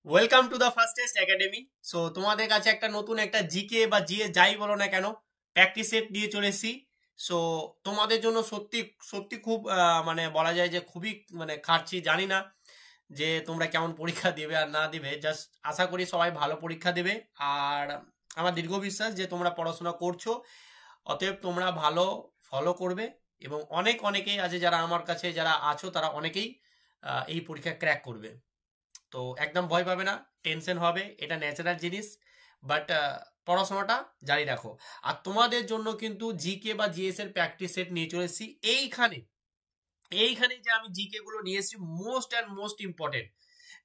Welcome to the fastest academy. So তোমাদের কাছে একটা নতুন একটা জিকে বা জিএ যাই বলো না কেন প্র্যাকটিস সেট দিয়ে চলে এসেছি। সো তোমাদের জন্য সত্যি সত্যি খুব মানে বলা যায় যে খুবই মানে খাটছি, জানি না যে তোমরা কেমন পরীক্ষা দেবে আর না দেবে। জাস্ট আশা করি সবাই ভালো পরীক্ষা দেবে। আর আমার দীর্ঘ বিশ্বাস যে তোমরা পড়াশোনা করছো, অতএব তোমরা ভালো ফলো করবে। এবং অনেকেই আছে যারা আমার কাছে যারা আছো তারা অনেকেই এই পরীক্ষা ক্র্যাক করবে। তো একদম ভয় পাবে না, টেনশন হবে, এটা ন্যাচারাল জিনিস। বাট পড়াশোনাটা জারি রাখো। আর তোমাদের জন্য কিন্তু জিকে বা জিএস এর প্র্যাকটিস সেট নিয়ে চলে এসেছি এইখানে। এইখানে যে আমি জিকে গুলো নিয়ে এসেছি মোস্ট অ্যান্ড মোস্ট ইম্পর্টেন্ট।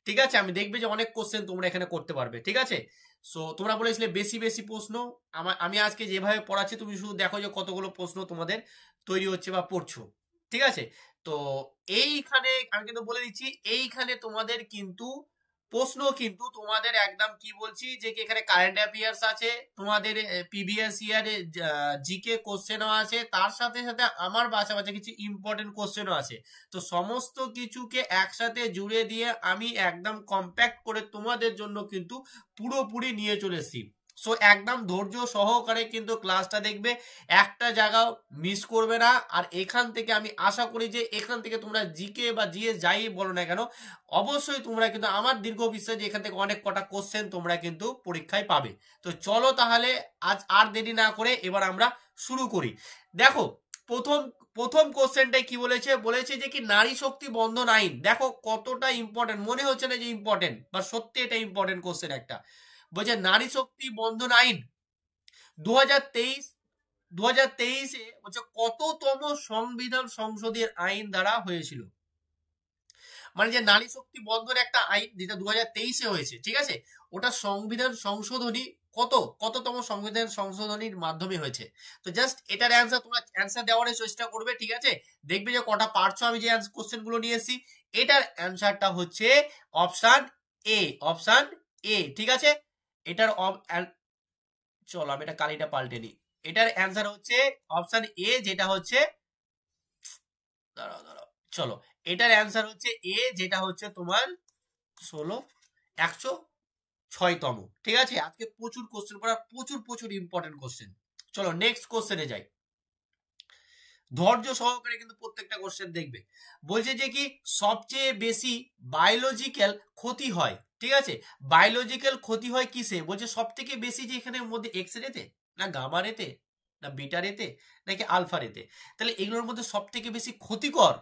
ঠিক আছে, আমি দেখবে যে অনেক কোশ্চেন তোমরা এখানে করতে পারবে। ঠিক আছে, সো তোমরা বলেছিলে বেশি বেশি প্রশ্ন। আমি আজকে যেভাবে পড়াচ্ছি তুমি শুধু দেখো যে কতগুলো প্রশ্ন তোমাদের তৈরি হচ্ছে বা পড়ছো। ঠিক আছে, তো এইখানে আমি কিন্তু বলে দিচ্ছি, এইখানে তোমাদের কিন্তু প্রশ্ন কিন্তু তোমাদের একদম কি বলছি যে কি এখানে কারেন্ট অ্যাফেয়ার্স আছে, তোমাদের প্রিভিয়াস ইয়ারে জিকে কোশ্চেনও আছে, তার সাথে সাথে আমার বাছা বাছা কিছু ইম্পর্টেন্ট কোশ্চেনও আছে। তো সমস্ত কিছুকে একসাথে জুড়ে দিয়ে আমি একদম কম্প্যাক্ট করে তোমাদের জন্য কিন্তু পুরোপুরি নিয়ে চলে এসেছি। সো একদম ধৈর্য সহকারে কিন্তু ক্লাসটা দেখবে, একটা জায়গাও মিস করবে না। আর এখান থেকে আমি আশা করি যে এখান থেকে তোমরা জিকে বা জিএ যাই বলো না কেন, অবশ্যই তোমরা কিন্তু আমার দীর্ঘ বিশ্বাস যে এখান থেকে অনেক কটা কোশ্চেন তোমরা কিন্তু পরীক্ষায় পাবে। তো চলো তাহলে আজ আর দেরি না করে এবার আমরা শুরু করি। দেখো, প্রথম প্রথম কোশ্চেনটাই কি বলেছে, বলেছে যে কি নারী শক্তি বন্ধন আইন। দেখো কতটা ইম্পর্টেন্ট, মনে হচ্ছে না যে ইম্পর্টেন্ট, বা সত্যি এটা ইম্পর্টেন্ট কোশ্চেন একটা। বলছে নারী শক্তি বন্ধন আইন 2023 2023-এ বলছে কততম সংবিধান সংশোধনের আইন দ্বারা হয়েছিল। মানে যে নারী শক্তি বন্ধন একটা আইন যেটা 2023-এ হয়েছে, ঠিক আছে, ওটা সংবিধান সংশোধনী কততম সংবিধান সংশোধনীর মাধ্যমে হয়েছে। তো জাস্ট এটার অ্যান্সার তোমরা অ্যান্সার দেওয়ার চেষ্টা করবে। ঠিক আছে, দেখবে যে কটা পারছো। আমি যে কোশ্চেন গুলো নিয়ে এসেছি এটার অ্যান্সারটা হচ্ছে অপশন এ। অপশন এ, ঠিক আছে। এটার চলো আমি এটা কালিটা পাল্টে নিই। এটার অ্যান্সার হচ্ছে অপশন এ, যেটা হচ্ছে, দাঁড়াও দাঁড়াও, চলো, এটার অ্যান্সার হচ্ছে এ, যেটা হচ্ছে তোমার 106তম। ঠিক আছে, আজকে প্রচুর কোশ্চেন পড়া, প্রচুর প্রচুর ইম্পর্টেন্ট কোশ্চেন। চলো নেক্সট কোশ্চেনে যাই। ধৈর্য সহকারে কিন্তু প্রত্যেকটা কোশ্চেন দেখবে। বলছে যে কি সবচেয়ে বেশি বায়োলজিক্যাল ক্ষতি হয়, ঠিক আছে, বায়োলজিক্যাল ক্ষতি হয় কিসে? বলছে সব থেকে বেশি যে এখানে মধ্যে এক্স রেতে, না গামা রেতে, না বিটা রেতে, নাকি আলফা রেতে। তাহলে এগুলোর মধ্যে সব থেকে বেশি ক্ষতিকর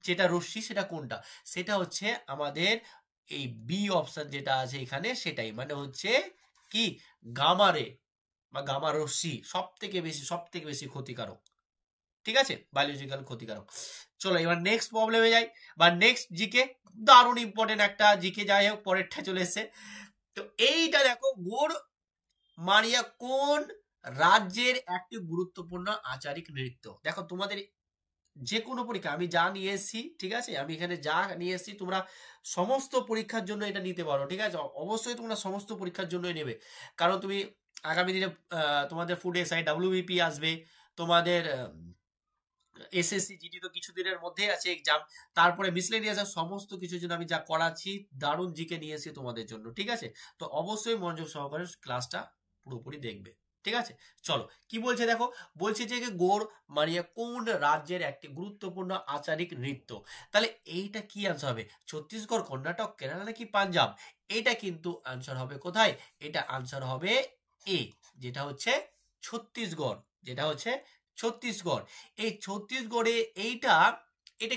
যেটা রশ্মি সেটা কোনটা? সেটা হচ্ছে আমাদের এই বি অপশন যেটা আছে এখানে, সেটাই মানে হচ্ছে কি গামা রে বা গামা রশ্মি সব থেকে বেশি ক্ষতিকারক। ঠিক আছে, বায়োলজিক্যাল ক্ষতিকারক। চলো এবার নেক্সট প্রবলেমে যাই, বা নেক্সট জিকে। দারুণ ইম্পর্টেন্ট একটা জিকে, যাই হোক পরেরটা চলে এসছে। তো এইটা দেখো, গোড় মারিয়া কোন রাজ্যের একটি গুরুত্বপূর্ণ আচারিক নৃত্য? দেখো তোমাদের যে কোনো পরীক্ষা আমি যা নিয়ে এসেছি, ঠিক আছে, আমি এখানে যা নিয়ে এসেছি তোমরা সমস্ত পরীক্ষার জন্য এটা নিতে পারো। ঠিক আছে, অবশ্যই তোমরা সমস্ত পরীক্ষার জন্যই নেবে, কারণ তুমি আগামী দিনে তোমাদের ফুড এসআই ডাব্লিউবিপি আসবে, তোমাদের এসএসসি জিডি তো কিছুদিনের মধ্যেই আছে এক্সাম, তারপরে মিসলেনিয়াস সমস্ত কিছুর জন্য আমি যা করাচ্ছি দারুণ জিকে নিয়ে এসেছি তোমাদের জন্য। ঠিক আছে, তো অবশ্যই মনোযোগ সহকারে ক্লাসটা পুরোপুরি দেখবে। ঠিক আছে, চলো কি বলছে দেখো। বলছে যে গোড় মারিয়া কোন রাজ্যের একটি গুরুত্বপূর্ণ আচারিক নৃত্য? তাহলে এইটা কি আনসার হবে? ছত্তিশগড়, কর্ণাটক, কেরালা নাকি পাঞ্জাব? এটা কিন্তু আনসার হবে কোথায়? এটা আনসার হবে এ, যেটা হচ্ছে ছত্তিশগড়, যেটা হচ্ছে ছত্তিশগড়। এই ছত্তিশগড়ে এইটা, এটা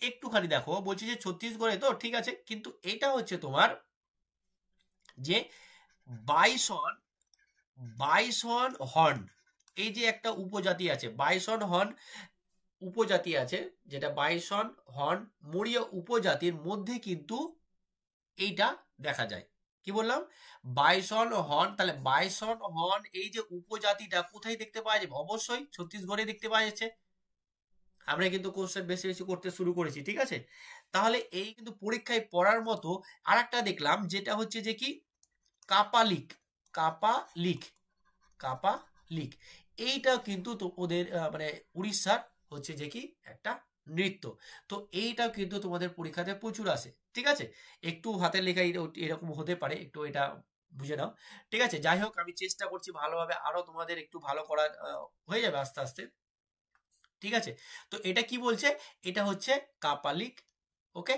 একটুখানি দেখো। বলছি যে ছত্তিশগড়ে তো ঠিক আছে, কিন্তু এটা হচ্ছে তোমার যে বাইসন বাইসন হর্ন, এই যে একটা উপজাতি আছে বাইসন হর্ন উপজাতি আছে, যেটা বাইসন হর্ন মরিয়া উপজাতির মধ্যে কিন্তু এইটা দেখা যায়। কি বললাম? Bison horn. তাহলে বাইসন হর্ন এই যে উপজাতিটা কোথায় দেখতে পাওয়া যাবে? অবশ্যই ছত্তিশগড়ে দেখতে পাওয়া যাচ্ছে। আমরা কিন্তু কোশ্চেন বেশি বেশি করতে শুরু করেছি। ঠিক আছে, তাহলে এই কিন্তু পরীক্ষায় পড়ার মতো। আর একটা দেখলাম যেটা হচ্ছে যে কি কাপালিক, কাপালিক, কাপালিক, এইটা কিন্তু তো ওদের মানে উড়িষ্যার হচ্ছে যে কি একটা নৃত্য। তো এইটাও কিন্তু তোমাদের পরীক্ষাতে প্রচুর আসে, ঠিক আছে। একটু হাতের লেখা এরকম হতে পারে, একটু এটা বুঝে নাও, ঠিক আছে। যাই হোক, আমি চেষ্টা করছি ভালোভাবে আরো তোমাদের একটু ভালো করার, হয়ে যাবে আস্তে আস্তে, ঠিক আছে। তো এটা কি বলছে, এটা হচ্ছে কাপালিক, ওকে।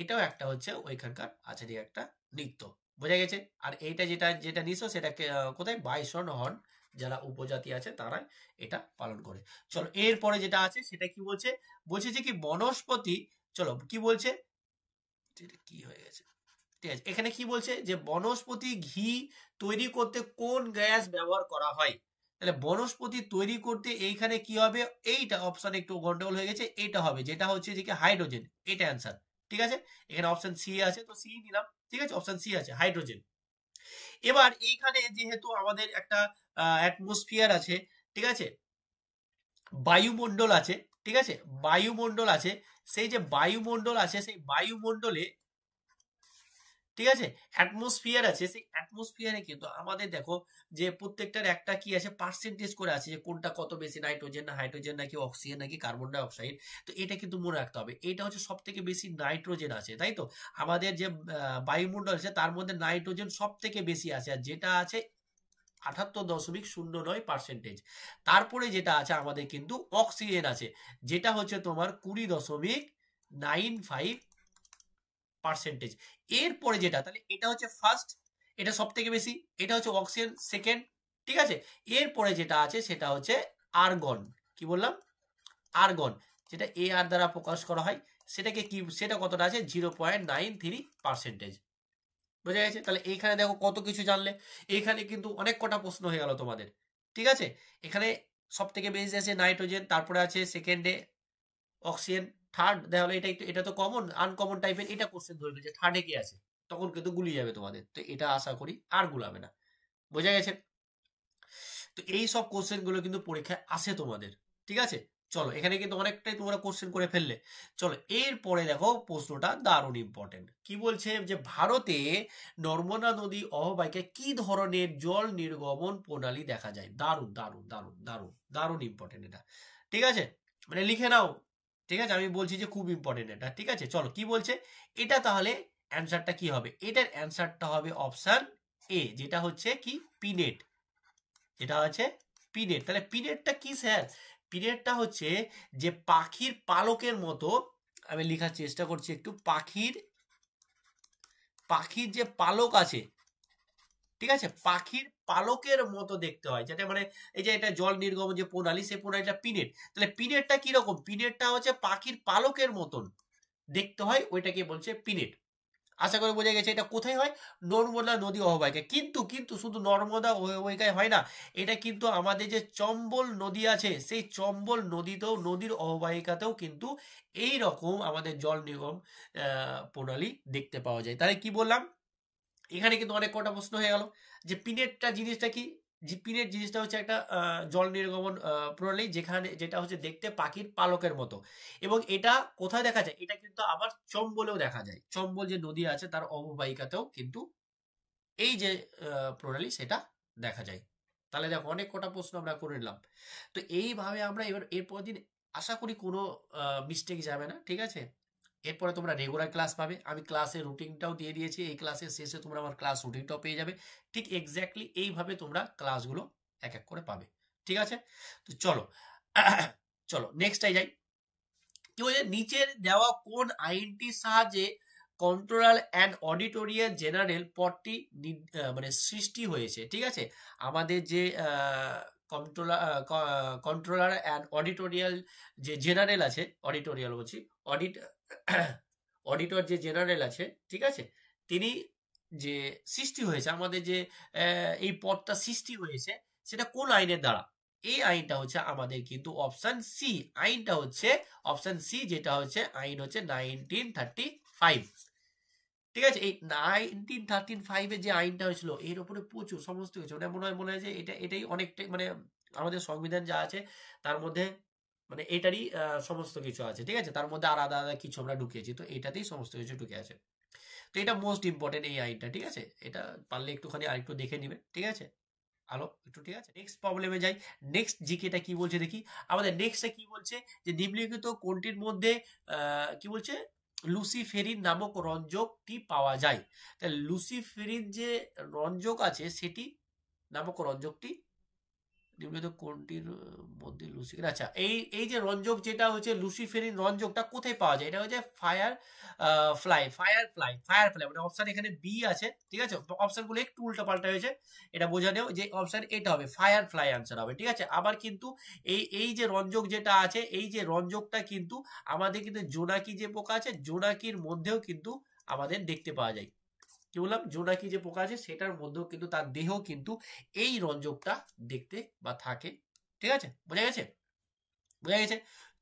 এটাও একটা হচ্ছে ওইখানকার আচারি একটা নৃত্য, বোঝা গেছে। আর এইটা যেটা যেটা নিছো সেটাকে কোথায়, বাইসন হর্ন যারা উপজাতি আছে তারা এটা পালন করে। চলো এরপরে যেটা আছে সেটা কি বলছে, বলছে যে কি বনস্পতি, চলো কি বলছে, এটা কি হয়ে গেছে, ঠিক আছে। এখানে কি বলছে যে বনস্পতি ঘি তৈরি করতে কোন গ্যাস ব্যবহার করা হয়। তাহলে বনস্পতি তৈরি করতে এইখানে কি হবে, এইটা অপশন একটু গন্ডগোল হয়ে গেছে, এটা হবে যেটা হচ্ছে যে কি হাইড্রোজেন, এটা অ্যান্সার, ঠিক আছে। এখানে অপশন সি আছে তো সি নিলাম, ঠিক আছে, অপশন সি আছে হাইড্রোজেন। এবার এইখানে যেহেতু আমাদের একটা অ্যাটমসফিয়ার আছে, ঠিক আছে, বায়ুমণ্ডল আছে, ঠিক আছে, বায়ুমণ্ডল আছে, সেই যে বায়ুমণ্ডল আছে সেই বায়ুমণ্ডলে, ঠিক আছে, অ্যাটমসফিয়ার আছে, সেই অ্যাটমসফিয়ারে কিন্তু আমাদের দেখো যে প্রত্যেকটার একটা কি আছে, পার্সেন্টেজ করে আছে যে কোনটা কত বেশি, নাইট্রোজেন না হাইড্রোজেন নাকি অক্সিজেন নাকি কার্বন ডাই অক্সাইড। তো এটা কিন্তু মনে রাখতে হবে, এটা হচ্ছে সব থেকে বেশি নাইট্রোজেন আছে, তাই তো। আমাদের যে বায়ুমণ্ডল আছে তার মধ্যে নাইট্রোজেন সব থেকে বেশি আছে, আর যেটা আছে 78.09%। তারপরে যেটা আছে আমাদের কিন্তু অক্সিজেন আছে, যেটা হচ্ছে তোমার 20.95%। এরপরে যেটা, তাহলে এটা হচ্ছে ফার্স্ট, এটা সব থেকে বেশি, এটা হচ্ছে অক্সিজেন সেকেন্ড, ঠিক আছে। এরপরে যেটা আছে সেটা হচ্ছে আর্গন, কি বললাম, আর্গন, যেটা এ আর দ্বারা প্রকাশ করা হয়, সেটাকে কি, সেটা কতটা আছে 0.93%, বোঝা গেছে। তাহলে এইখানে দেখো কত কিছু জানলে, এইখানে কিন্তু অনেক কটা প্রশ্ন হয়ে গেল তোমাদের, ঠিক আছে। এখানে সব থেকে বেশি আছে নাইট্রোজেন, তারপরে আছে সেকেন্ডে অক্সিজেন, থার্ড দেখো এটা একটু, এটা তো কমন আনকমন টাইপের, এটা কোশ্চেন ধরবে যে থার্ডে কি আছে, তখন কিন্তু গুলিয়ে যাবে তোমাদের, তো এটা আশা করি আর গুলাবে না, বোঝা গেছে। তো এই সব কোশ্চেন গুলো কিন্তু পরীক্ষায় আসে তোমাদের, ঠিক আছে। চলো এখানে কিন্তু অনেকটাই তোমরা কোশ্চেন করে ফেললে। চলো এরপরে দেখো প্রশ্নটা দারুণ ইম্পর্টেন্ট, কি বলছে যে ভারতে নর্মদা নদী অববাহিকায় কি ধরনের জল নির্গমন প্রণালী দেখা যায়। দারুণ দারুণ দারুণ দারুণ দারুণ ইম্পর্টেন্ট এটা, ঠিক আছে, মানে লিখে নাও, ঠিক আছে। আমি বলছি যে খুব ইম্পর্টেন্ট এটা, ঠিক আছে। চলো কি বলছে এটা, তাহলে অ্যান্সারটা কি হবে, এটার অ্যান্সারটা হবে অপশন এ, যেটা হচ্ছে কি পিনেট, যেটা আছে পিনেট। তাহলে পিনেটটা কি স্যার, পিনেটটা হচ্ছে যে পাখির পালকের মতো, আমি লেখার চেষ্টা করছি একটু, পাখির পাখির যে পালক আছে, ঠিক আছে, পাখির পালকের মতো দেখতে হয়, যেটা মানে এই যে এটা জল নির্গমন যে প্রণালী, সেই প্রণালীটা পিনেট। তাহলে পিনেটটা কিরকম, পিনেটটা হচ্ছে পাখির পালকের মতন দেখতে হয়, ওইটাকে বলছে পিনেট। আশা করি বোঝা গেছে। এটা কোথায় হয়, নর্মদা নদী অববাহিকায়। কিন্তু কিন্তু শুধু নর্মদা অববাহিকায় হয় না, এটা কিন্তু আমাদের যে চম্বল নদী আছে সেই চম্বল নদীতেও, নদীর অববাহিকাতেও কিন্তু এই রকম আমাদের জল নিগম প্রণালী দেখতে পাওয়া যায়। তাহলে কি বললাম, এখানে কিন্তু অনেক কটা প্রশ্ন হয়ে গেল যে পিনেটটা জিনিসটা কি, যে পিনেট জিনিসটা হচ্ছে একটা জল নির্গমন প্রণালী, যেখানে যেটা হচ্ছে দেখতে পাখির পালকের মতো, এবং এটা কোথায় দেখা যায়, এটা কিন্তু আবার চম্বলেও দেখা যায়, চম্বল যে নদী আছে তার অববাহিকাতেও কিন্তু এই যে প্রণালী সেটা দেখা যায়। তাহলে দেখো অনেক কটা প্রশ্ন আমরা করে নিলাম। তো এইভাবে আমরা এবার এরপর দিন আশা করি কোনো মিস্টেক যাবে না, ঠিক আছে। এরপরে তোমরা রেগুলার ক্লাস পাবে, আমি ক্লাসের রুটিনটাও দিয়ে দিয়েছি, এই ক্লাসের শেষে তোমরা আমার ক্লাস রুটিনটাও পেয়ে যাবে, ঠিক এক্স্যাক্টলি এইভাবে তোমরা ক্লাসগুলো এক এক করে পাবে, ঠিক আছে। তো চলো চলো নেক্সটটাই যাই। কি বলছে, নিচের দেওয়া কোন আইনটির সাহায্যে কন্ট্রোলার অ্যান্ড অডিটোরিয়াল জেনারেল পদটি মানে সৃষ্টি হয়েছে, ঠিক আছে। আমাদের যে কন্ট্রোলার অ্যান্ড অডিটোরিয়াল যে জেনারেল আছে, অডিটোরিয়াল বলছি, অডিট অডিটর যে জেনারেল আছে, ঠিক আছে, তিনি যে সৃষ্টি হয়েছে, আমাদের যে এই পদটা সৃষ্টি হয়েছে, সেটা কোন আইনের দ্বারা, এই আইনটা হচ্ছে আমাদের কিন্তু অপশন সি, আইনটা হচ্ছে অপশন সি, যেটা হচ্ছে আইন হচ্ছে 1935, ঠিক আছে। এই 1935 এর যে আইনটা হয়েছিল, এর উপরে প্রচুর সমস্ত কিছু, মানে মনে হয় যে এটাই অনেকটাই, মানে আমাদের সংবিধান যা আছে তার মধ্যে মানে এটারই সমস্ত কিছু আছে, ঠিক আছে। তার মধ্যে আর আলাদা আলাদা কিছু আমরা ঢুকিয়েছি, তো এটাতেই সমস্ত কিছু ঢুকে আছে। তো এটা মোস্ট ইম্পর্টেন্ট এই আইনটা, ঠিক আছে। এটা পারলে একটুখানি আরেকটু দেখে নিবে, ঠিক আছে। আলো একটু, ঠিক আছে। নেক্সট প্রবলেমে যাই। নেক্সট জিকেটা কি বলছে দেখি। আমাদের নেক্সটে কি বলছে যে নিম্নলিখিত কোনটির মধ্যে কি বলছে লুসিফেরিন নামক রঞ্জকটি পাওয়া যায়। তাহলে লুসিফেরিন যে রঞ্জক আছে সেটি নামক রঞ্জকটি নিম্নলিখিত কোনটির মধ্যে লুসিফেরিন, আচ্ছা এই এই যে রঞ্জক যেটা হচ্ছে লুসিফেরিন রঞ্জকটা কোথায় পাওয়া যায়, এটা হচ্ছে ফায়ার ফ্লাই মানে অপশন এখানে বি আছে, ঠিক আছে। অপশনগুলো একটু উল্টো পাল্টা হয়েছে, এটা বোঝা নেও যে অপশন এটা হবে ফায়ার ফ্লাই আনসার হবে, ঠিক আছে। আবার কিন্তু এই এই যে রঞ্জক যেটা আছে, এই যে রঞ্জকটা কিন্তু আমাদের কিন্তু জোনাকি যে পোকা আছে, জোনাকির মধ্যেও কিন্তু আমাদের দেখতে পাওয়া যায়। কি বললাম, জোনাকি যে পোকা আছে সেটার মধ্যেও কিন্তু তার দেহ কিন্তু এই রঞ্জকটা দেখতে বা থাকে, ঠিক আছে। বোঝা গেছে, বোঝা গেছে।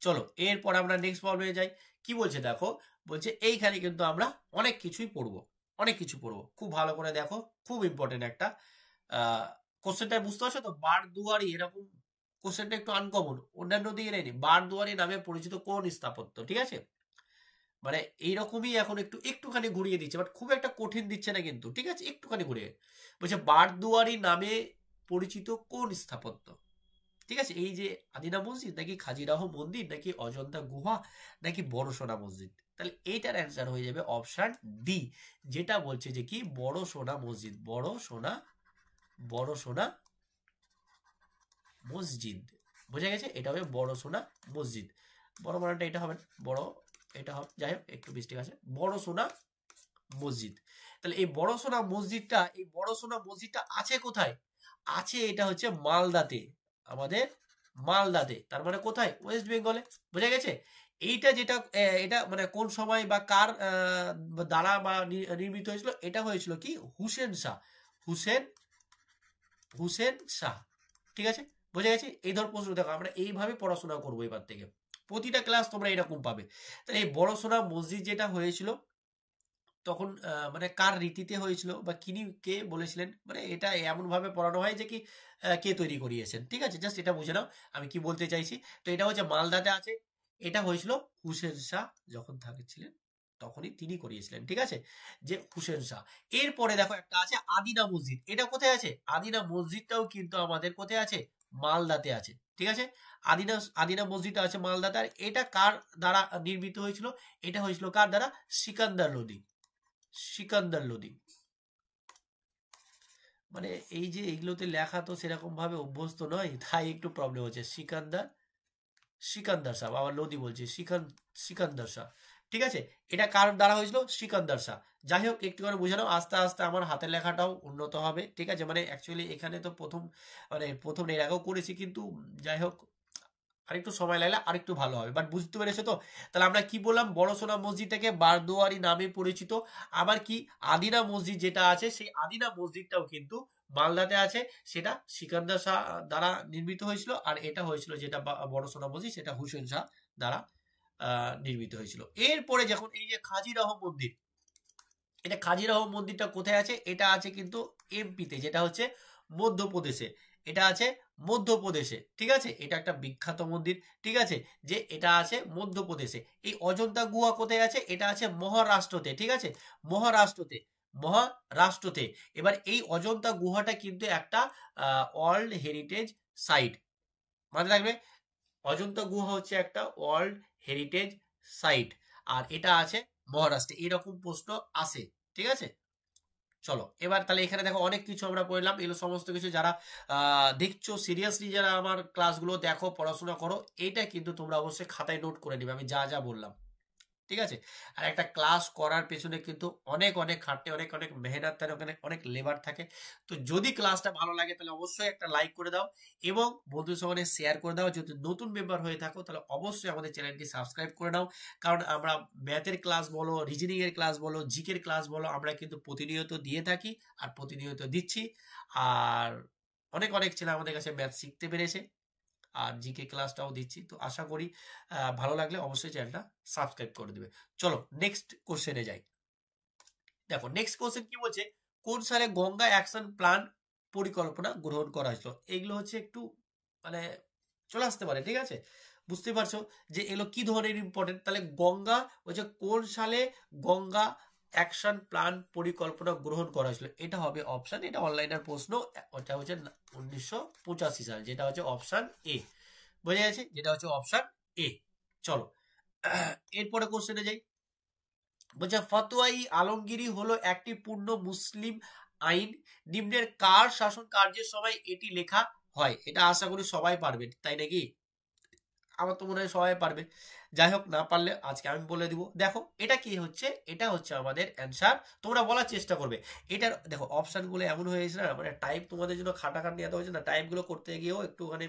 চলো এরপর আমরা নেক্সট প্রবলেমে যাই। কি বলছে দেখো, বলছে এইখানে কিন্তু আমরা অনেক কিছুই পড়বো, অনেক কিছু পড়বো, খুব ভালো করে দেখো, খুব ইম্পর্টেন্ট একটা কোশ্চেনটা বুঝতে পারছো তো। বারদুয়ারি এরকম কোশ্চেনটা একটু আনকমন, অন্যান্য দিকে নেই। বারদুয়ারি নামে পরিচিত কোন স্থাপত্য, ঠিক আছে। মানে এইরকমই এখন একটুখানি ঘুরিয়ে দিচ্ছে, বাট খুব একটা কঠিন দিচ্ছে না কিন্তু, ঠিক আছে, একটুখানি ঘুরিয়ে বলছে বারদুয়ারি নামে পরিচিত কোন স্থাপত্য, ঠিক আছে। এই যে আদিনা মসজিদ, নাকি খাজিরাহ মন্দির, নাকি অজন্তা গুহা, নাকি বড় সোনা মসজিদ। তাহলে এইটার অ্যান্সার হয়ে যাবে অপশন ডি, যেটা বলছে যে কি বড় সোনা মসজিদ, বড় সোনা মসজিদ। বোঝা গেছে, এটা হবে বড় সোনা মসজিদ। বড় মানাটা এটা হবে না, বড় এটা হবে, যাই হোক একটু মিস্টেক আছে, বড় সোনা মসজিদ। তাহলে এই বড় সোনা মসজিদটা, এই বড় সোনা মসজিদটা আছে কোথায়, আছে এটা হচ্ছে মালদাতে, আমাদের মালদাতে। তার মানে কোথায়, ওয়েস্ট বেঙ্গলে। বোঝা গেছে। এইটা যেটা এটা মানে কোন সময় বা কার দ্বারা বা নির্মিত হয়েছিল, এটা হয়েছিল কি হুসেন শাহ, হুসেন শাহ, ঠিক আছে। বোঝা গেছে। এই ধর প্রশ্ন দেখো, আমরা এইভাবে পড়াশোনা করবো এবার থেকে, প্রতিটা ক্লাস তোমরা এরকম পাবে। তাহলে এই বড় সোনা মসজিদ যেটা হয়েছিল তখন মানে কার রীতিতে হয়েছিল বা কে বলেছিলেন, মানে এটা এমন ভাবে পড়ানো হয় যে কি কে তৈরি করিয়েছেন, ঠিক আছে। জাস্ট এটা বুঝে নাও আমি কি বলতে চাইছি। তো এটা হচ্ছে মালদাতে আছে, এটা হয়েছিল হুসেন শাহ যখন থাকছিলেন তখনই তিনি করিয়েছিলেন, ঠিক আছে, যে হুসেন শাহ। এরপরে দেখো একটা আছে আদিনা মসজিদ, এটা কোথায় আছে, আদিনা মসজিদটাও কিন্তু আমাদের কোথায় আছে, মালদাতে আছে, ঠিক আছে। আদিনা আদিনা মসজিদটা আছে মালদাতে। আর এটা কার দ্বারা নির্মিত হয়েছিল, এটা হয়েছিল কার দ্বারা, সিকান্দার লোদি। মানে এই যে এইগুলোতে লেখা তো সেরকম ভাবে অভ্যস্ত নয়, তাই একটু প্রবলেম হচ্ছে। সিকান্দার শাহ, আবার লোদি বলছি, সিকান্দার শাহ, ঠিক আছে। এটা কার দ্বারা হয়েছিল, সিকান্দার শাহ। যাই হোক একটু করে বুঝানো, আস্তে আস্তে আমার হাতের লেখাটাও উন্নত হবে, ঠিক আছে। মানে অ্যাকচুয়ালি এখানে তো প্রথম এর আগেও করেছি, কিন্তু যাই হোক আরেকটু সময় লাগলে আরেকটু ভালো হবে, বাট বুঝতে পেরেছো তো। তাহলে আমরা কি বললাম, বড় সোনা মসজিদটাকে বারদুয়ারি নামে পরিচিত। আবার কি আদিনা মসজিদ যেটা আছে, সেই আদিনা মসজিদটাও কিন্তু মালদাতে আছে, সেটা সিকান্দার শাহ দ্বারা নির্মিত হয়েছিল। আর এটা হয়েছিল যেটা বড় সোনা মসজিদ, সেটা হুসেন শাহ দ্বারা নির্মিত হয়েছিল। এরপরে যখন এই যে খাজিরাহ মন্দির, এটা খাজিরাহ মন্দিরটা কোথায় আছে, এটা আছে কিন্তু এমপিতে, যেটা হচ্ছে মধ্যপ্রদেশে, এটা আছে মধ্যপ্রদেশে, ঠিক আছে। এটা একটা বিখ্যাত মন্দির, ঠিক আছে, যে এটা আছে মধ্যপ্রদেশে। এই অজন্তা গুহা কোথায় আছে, এটা আছে মহারাষ্ট্রতে, ঠিক আছে, মহারাষ্ট্রতে। এবার এই অজন্তা গুহাটা কিন্তু একটা ওয়ার্ল্ড হেরিটেজ সাইট, মাথায় রাখবে। অজন্তা গুহা হচ্ছে একটা ওয়ার্ল্ড হেরিটেজ সাইট, আর এটা আছে মহারাষ্ট্রে। এরকম প্রশ্ন আসে, ঠিক আছে। চলো এবার তাহলে এখানে দেখো অনেক কিছু আমরা পড়লাম, এগুলো সমস্ত কিছু যারা দেখছো সিরিয়াসলি, যারা আমার ক্লাসগুলো দেখো পড়াশোনা করো, এইটা কিন্তু তোমরা অবশ্যই খাতায় নোট করে নিবে আমি যা যা বললাম, ঠিক আছে। আর একটা ক্লাস করার পেছনে কিন্তু অনেক অনেক খাটতে, অনেক অনেক মেহনত থাকে, অনেক অনেক লেবার থাকে। তো যদি ক্লাসটা ভালো লাগে তাহলে অবশ্যই একটা লাইক করে দাও এবং বন্ধুদের সঙ্গে শেয়ার করে দাও। যদি নতুন মেম্বার হয়ে থাকো তাহলে অবশ্যই আমাদের চ্যানেলটি সাবস্ক্রাইব করে নাও, কারণ আমরা ম্যাথের ক্লাস বলো, রিজনিং এর ক্লাস বলো, জিকের ক্লাস বলো, আমরা কিন্তু প্রতিনিয়ত দিয়ে থাকি আর প্রতিনিয়ত দিচ্ছি। আর অনেক অনেক ছেলে আমাদের কাছে ম্যাথ শিখতে পেরেছে, আর জিকে ক্লাসটাও দিচ্ছি। তো আশা করি ভালো লাগলে অবশ্যই চ্যানেলটা সাবস্ক্রাইব করে দেবে। চলো নেক্সট কোশ্চেনে যাই। দেখো নেক্সট কোশ্চেন কি বলছে, কোন সালে গঙ্গা অ্যাকশন প্ল্যান পরিকল্পনা গ্রহণ করা হয়েছিল। এগুলো হচ্ছে একটু মানে চলে আসতে পারে, ঠিক আছে। বুঝতে পারছো যে এগুলো কি ধরনের ইম্পর্টেন্ট। তাহলে গঙ্গা হচ্ছে কোন সালে গঙ্গা অ্যাকশন প্ল্যান পরিকল্পনা গ্রহণ করা হয়েছিল? এটা হবে অপশন, এটা অনলাইনের প্রশ্ন, ওটা হচ্ছে 1985 সাল, যেটা হচ্ছে অপশন এ। বোঝা গেছে, যেটা হচ্ছে অপশন এ। চলো এরপরে কোশ্চেনে যাই। বলছে ফতোয়াই আলমগীরি হলো একটি পূর্ণ মুসলিম আইন, নিম্নের কার শাসন কার্যের সময় এটি লেখা হয়? এটা আশা করি সবাই পারবেন, তাই নাকি? আমার তো মনে হয় সবাই পারবে। যাই হোক, না পারলে আজকে আমি বলে দিব। দেখো এটা কি হচ্ছে, এটা হচ্ছে আমাদের অ্যান্সার, তোমরা বলার চেষ্টা করবে। এটার দেখো অপশনগুলো এমন হয়ে গেছে না, মানে টাইপ তোমাদের জন্য খাটাখাটনি এত হয়েছে না, টাইপগুলো করতে গিয়েও একটুখানি,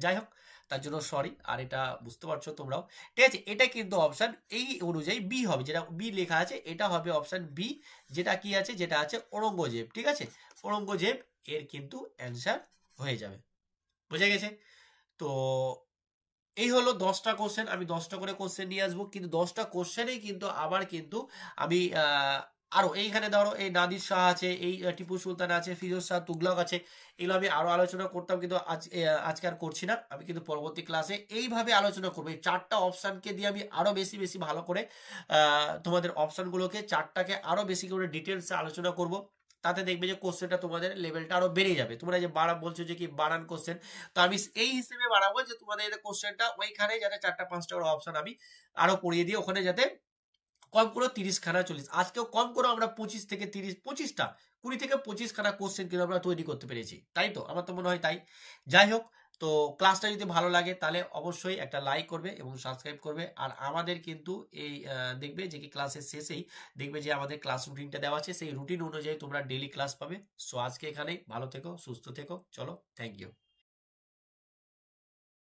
যাই হোক তার জন্য সরি। আর এটা বুঝতে পারছো তোমরাও, ঠিক আছে? এটা কিন্তু অপশন এই অনুযায়ী বি হবে, যেটা বি লেখা আছে এটা হবে অপশন বি। যেটা কি আছে, যেটা আছে ঔরঙ্গজেব, ঠিক আছে? ঔরঙ্গজেব এর কিন্তু অ্যান্সার হয়ে যাবে। বোঝা গেছে? তো এই হলো 10টা কোশ্চেন, আমি 10টা করে কোশ্চেন নিয়ে আসবো, কিন্তু 10টা কোশ্চেনেই কিন্তু আবার কিন্তু আমি আরো এইখানে ধরো এই নাদির শাহ আছে, এই টিপু সুলতান আছে, ফিরোজ শাহ তুগলক আছে, এগুলো আমি আরো আলোচনা করতাম, কিন্তু আজকে আর করছি না। আমি কিন্তু পরবর্তী ক্লাসে এইভাবে আলোচনা করবো, এই 4টা অপশনকে দিয়ে আমি আরো বেশি বেশি ভালো করে তোমাদের অপশনগুলোকে 4টাকে আরো বেশি করে ডিটেলসে আলোচনা করব। তাতে দেখবে যে কোশ্চেনটা তোমাদের লেভেলটা আরো বেড়ে যাবে। তোমরা যে বলছো যে কি বাড়ান কোশ্চেন, তো আমি এই হিসেবে বাড়াবো যে তোমাদের কোশ্চেনটা ওইখানে যাতে 4টা 5টা অপশন আমি আরো পড়িয়ে দিই, ওখানে যাতে কম করে 30খানা 40, আজকেও কম করে আমরা 25 থেকে 30, 25টা 20 থেকে 25খানা কোশ্চেন কিন্তু আমরা তৈরি করতে পেরেছি, তাই তো? আমার তো মনে হয় তাই। যাই হোক, তো ক্লাসটা যদি ভালো লাগে তাহলে অবশ্যই একটা লাইক করবে এবং সাবস্ক্রাইব করবে। আর আমাদের কিন্তু এই দেখবে যে কি ক্লাসের শেষেই দেখবে যে আমাদের ক্লাস রুটিনটা দেওয়া আছে, সেই রুটিন অনুযায়ী তোমরা ডেইলি ক্লাস পাবে। সো আজকে এখানেই, ভালো থেকো, সুস্থ থেকো, চলো, থ্যাংক ইউ।